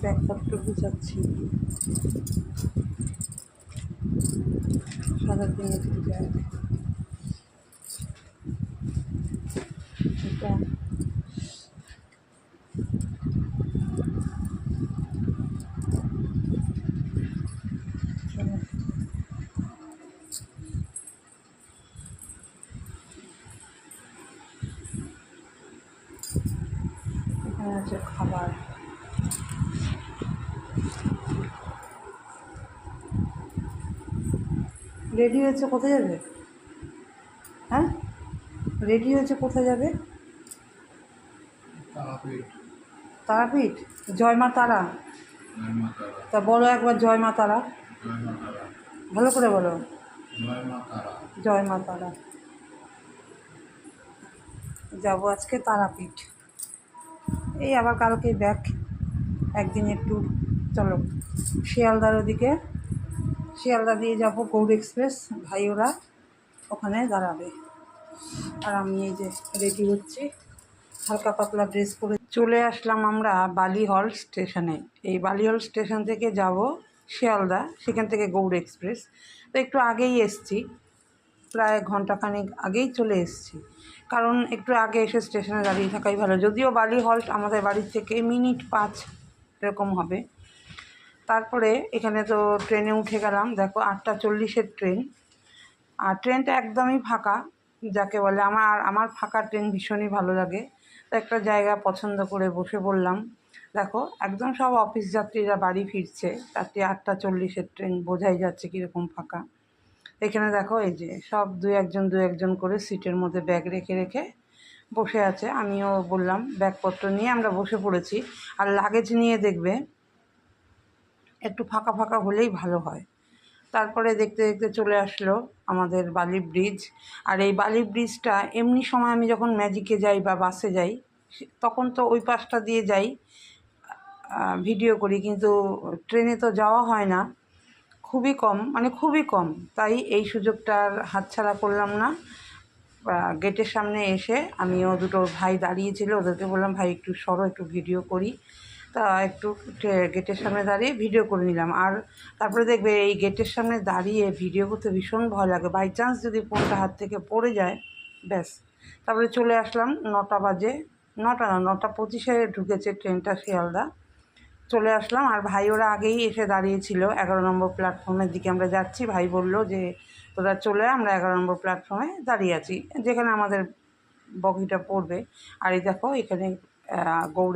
ব্যাগপত্র গুছাচ্ছি, সারাদিনের ব্যাগ। এটা এখানে আছে খাবার। রেডি হয়েছে, কোথায় যাবে? হ্যাঁ, রেডি হয়েছে, কোথায় যাবে? তারাপীঠ। জয় মা তারা। তা বলো একবার জয় মা তারা, ভালো করে বলো। জয় মা তারা। যাবো আজকে তারাপীঠ। এই আবার কালকে ব্যাক, একদিন একটু চলো শিয়ালদার ওদিকে, শিয়ালদা দিয়ে যাবো গৌড় এক্সপ্রেস, ভাই ওরা ওখানে দাঁড়াবে। আর আমি এই যে রেডি হচ্ছি, হালকা পাতলা ড্রেস পরে চলে আসলাম আমরা বালিহল স্টেশনে। এই বালিহল স্টেশন থেকে যাব শিয়ালদা, সেখান থেকে গৌড় এক্সপ্রেস। তো একটু আগেই এসছি, প্রায় ঘন্টাখানেক আগেই চলে এসেছি, কারণ একটু আগে এসে স্টেশনে দাঁড়িয়ে থাকাই ভালো। যদিও বালিহল আমাদের বাড়ির থেকে মিনিট 5 এরকম হবে। তারপরে এখানে তো ট্রেনে উঠে গেলাম, দেখো 8:40-এর ট্রেন। আর ট্রেনটা একদমই ফাঁকা, যাকে বলে আমার ফাঁকা ট্রেন ভীষণই ভালো লাগে। তো একটা জায়গা পছন্দ করে বসে পড়লাম। দেখো একদম সব অফিস যাত্রীরা বাড়ি ফিরছে, রাত্রি 8:40-এর ট্রেন, বোঝাই যাচ্ছে কীরকম ফাঁকা। এখানে দেখো এই যে সব দু একজন করে সিটের মধ্যে ব্যাগ রেখে রেখে বসে আছে। আমিও বললাম, ব্যাগপত্র নিয়ে আমরা বসে পড়েছি। আর লাগেজ নিয়ে দেখবে একটু ফাঁকা ফাঁকা হলেই ভালো হয়। তারপরে দেখতে দেখতে চলে আসলো আমাদের বালি ব্রিজ। আর এই বালি ব্রিজটা এমনি সময় আমি যখন ম্যাজিকে যাই বা বাসে যাই তখন তো ওই পাশটা দিয়ে যাই, ভিডিও করি, কিন্তু ট্রেনে তো যাওয়া হয় না, খুবই কম, মানে খুবই কম। তাই এই সুযোগটা আর হাতছাড়া করলাম না। গেটের সামনে এসে আমিও, দুটো ভাই দাঁড়িয়েছিল, ওদেরকে বললাম ভাই একটু সরো, একটু ভিডিও করি। তা একটু গেটের সামনে দাঁড়িয়ে ভিডিও করে নিলাম। আর তারপরে দেখবে এই গেটের সামনে দাঁড়িয়ে ভিডিও করতে ভীষণ ভয় লাগে, বাই চান্স যদি ফোনটা হাত থেকে পড়ে যায়, ব্যাস। তারপরে চলে আসলাম, 9টা বাজে, 9:25-এ ঢুকেছে ট্রেনটা শিয়ালদা। চলে আসলাম, আর ভাই ওরা আগেই এসে দাঁড়িয়েছিল 11 নম্বর প্ল্যাটফর্মের দিকে আমরা যাচ্ছি। ভাই বলল যে তোরা চলে, আমরা 11 নম্বর প্ল্যাটফর্মে দাঁড়িয়ে আছি, যেখানে আমাদের বগিটা পড়বে। আর এই দেখো এখানে গৌড়